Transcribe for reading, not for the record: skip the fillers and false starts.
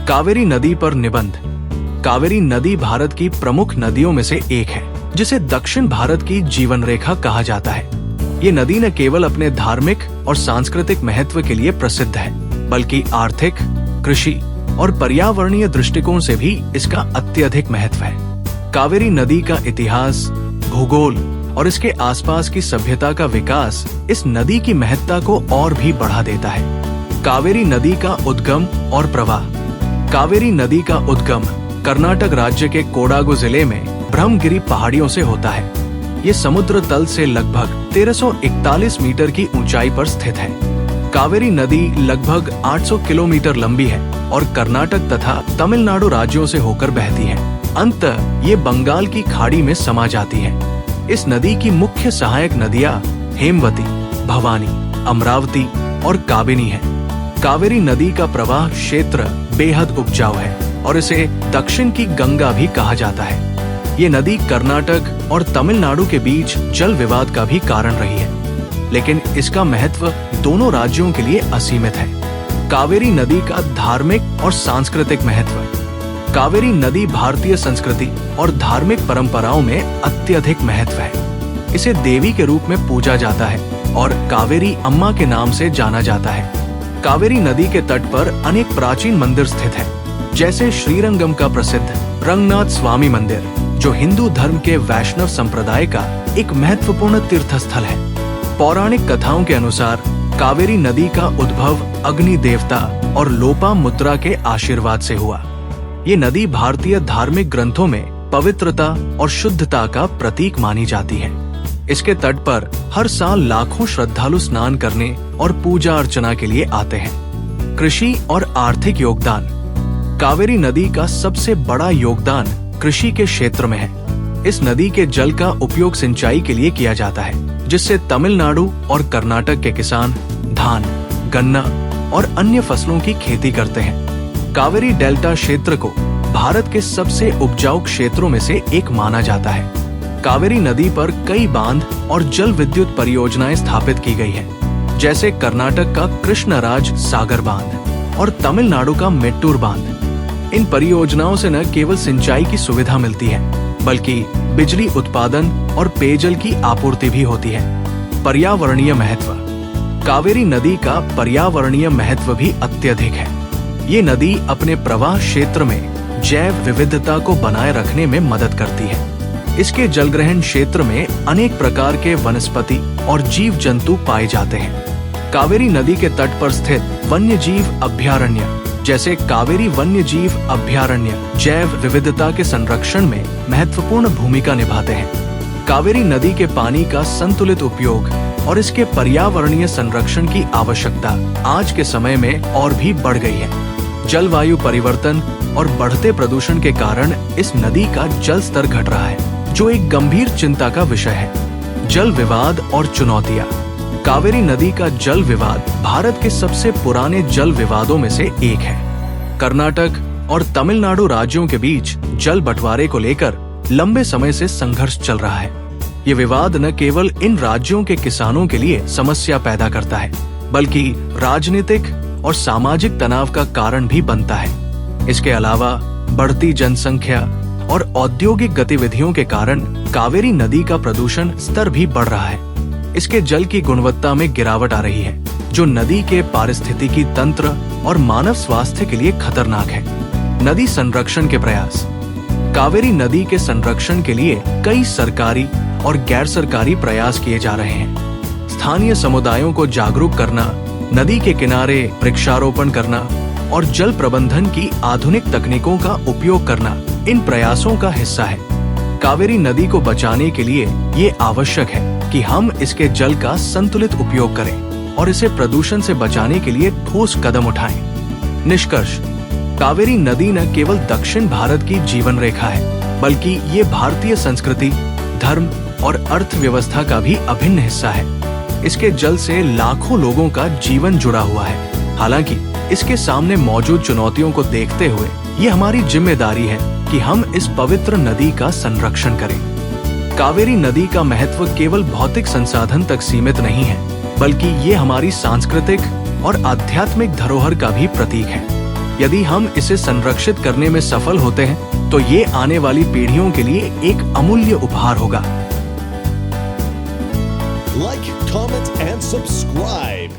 कावेरी नदी पर निबंध। कावेरी नदी भारत की प्रमुख नदियों में से एक है, जिसे दक्षिण भारत की जीवन रेखा कहा जाता है। ये नदी न केवल अपने धार्मिक और सांस्कृतिक महत्व के लिए प्रसिद्ध है, बल्कि आर्थिक, कृषि और पर्यावरणीय दृष्टिकोण से भी इसका अत्यधिक महत्व है। कावेरी नदी का इतिहास, भूगोल और इसके आसपास की सभ्यता का विकास इस नदी की महत्ता को और भी बढ़ा देता है। कावेरी नदी का उद्गम और प्रवाह। कावेरी नदी का उद्गम कर्नाटक राज्य के कोडागु जिले में ब्रह्मगिरी पहाड़ियों से होता है। ये समुद्र तल से लगभग 1341 मीटर की ऊंचाई पर स्थित है। कावेरी नदी लगभग 800 किलोमीटर लंबी है और कर्नाटक तथा तमिलनाडु राज्यों से होकर बहती है। अंततः ये बंगाल की खाड़ी में समा जाती है। इस नदी की मुख्य सहायक नदियां हेमवती, भवानी, अमरावती और काबिनी है। कावेरी नदी का प्रवाह क्षेत्र बेहद उपजाऊ है और इसे दक्षिण की गंगा भी कहा जाता है। ये नदी कर्नाटक और तमिलनाडु के बीच जल विवाद का भी कारण रही है, लेकिन इसका महत्व दोनों राज्यों के लिए असीमित है। कावेरी नदी का धार्मिक और सांस्कृतिक महत्व। कावेरी नदी भारतीय संस्कृति और धार्मिक परंपराओं में अत्यधिक महत्व है। इसे देवी के रूप में पूजा जाता है और कावेरी अम्मा के नाम से जाना जाता है। कावेरी नदी के तट पर अनेक प्राचीन मंदिर स्थित हैं, जैसे श्रीरंगम का प्रसिद्ध रंगनाथ स्वामी मंदिर, जो हिंदू धर्म के वैष्णव संप्रदाय का एक महत्वपूर्ण तीर्थ स्थल है। पौराणिक कथाओं के अनुसार कावेरी नदी का उद्भव अग्नि देवता और लोपामुद्रा के आशीर्वाद से हुआ। ये नदी भारतीय धार्मिक ग्रंथों में पवित्रता और शुद्धता का प्रतीक मानी जाती है। इसके तट पर हर साल लाखों श्रद्धालु स्नान करने और पूजा अर्चना के लिए आते हैं। कृषि और आर्थिक योगदान। कावेरी नदी का सबसे बड़ा योगदान कृषि के क्षेत्र में है। इस नदी के जल का उपयोग सिंचाई के लिए किया जाता है, जिससे तमिलनाडु और कर्नाटक के किसान धान, गन्ना और अन्य फसलों की खेती करते हैं। कावेरी डेल्टा क्षेत्र को भारत के सबसे उपजाऊ क्षेत्रों में से एक माना जाता है। कावेरी नदी पर कई बांध और जल विद्युत परियोजनाएं स्थापित की गई है, जैसे कर्नाटक का कृष्णराज सागर बांध और तमिलनाडु का मेट्टूर बांध। इन परियोजनाओं से न केवल सिंचाई की सुविधा मिलती है, बल्कि बिजली उत्पादन और पेयजल की आपूर्ति भी होती है। पर्यावरणीय महत्व। कावेरी नदी का पर्यावरणीय महत्व भी अत्यधिक है। ये नदी अपने प्रवाह क्षेत्र में जैव विविधता को बनाए रखने में मदद करती है। इसके जलग्रहण क्षेत्र में अनेक प्रकार के वनस्पति और जीव जंतु पाए जाते हैं। कावेरी नदी के तट पर स्थित वन्य जीव अभयारण्य, जैसे कावेरी वन्य जीव अभयारण्य, जैव विविधता के संरक्षण में महत्वपूर्ण भूमिका निभाते हैं। कावेरी नदी के पानी का संतुलित उपयोग और इसके पर्यावरणीय संरक्षण की आवश्यकता आज के समय में और भी बढ़ गई है। जलवायु परिवर्तन और बढ़ते प्रदूषण के कारण इस नदी का जल स्तर घट रहा है, जो एक गंभीर चिंता का विषय है। जल विवाद और चुनौतियां। कावेरी नदी का जल विवाद भारत के सबसे पुराने जल विवादों में से एक है। कर्नाटक और तमिलनाडु राज्यों के बीच जल बंटवारे को लेकर लंबे समय से संघर्ष चल रहा है। ये विवाद न केवल इन राज्यों के किसानों के लिए समस्या पैदा करता है, बल्कि राजनीतिक और सामाजिक तनाव का कारण भी बनता है। इसके अलावा बढ़ती जनसंख्या और औद्योगिक गतिविधियों के कारण कावेरी नदी का प्रदूषण स्तर भी बढ़ रहा है। इसके जल की गुणवत्ता में गिरावट आ रही है, जो नदी के पारिस्थितिकी तंत्र और मानव स्वास्थ्य के लिए खतरनाक है। नदी संरक्षण के प्रयास। कावेरी नदी के संरक्षण के लिए कई सरकारी और गैर सरकारी प्रयास किए जा रहे हैं। स्थानीय समुदायों को जागरूक करना, नदी के किनारे वृक्षारोपण करना और जल प्रबंधन की आधुनिक तकनीकों का उपयोग करना इन प्रयासों का हिस्सा है। कावेरी नदी को बचाने के लिए ये आवश्यक है कि हम इसके जल का संतुलित उपयोग करें और इसे प्रदूषण से बचाने के लिए ठोस कदम उठाएं। निष्कर्ष। कावेरी नदी न केवल दक्षिण भारत की जीवन रेखा है, बल्कि ये भारतीय संस्कृति, धर्म और अर्थव्यवस्था का भी अभिन्न हिस्सा है। इसके जल से लाखों लोगों का जीवन जुड़ा हुआ है। हालांकि इसके सामने मौजूद चुनौतियों को देखते हुए ये हमारी जिम्मेदारी है कि हम इस पवित्र नदी का संरक्षण करें। कावेरी नदी का महत्व केवल भौतिक संसाधन तक सीमित नहीं है, बल्कि ये हमारी सांस्कृतिक और आध्यात्मिक धरोहर का भी प्रतीक है। यदि हम इसे संरक्षित करने में सफल होते हैं तो ये आने वाली पीढ़ियों के लिए एक अमूल्य उपहार होगा। Like, comment, and subscribe.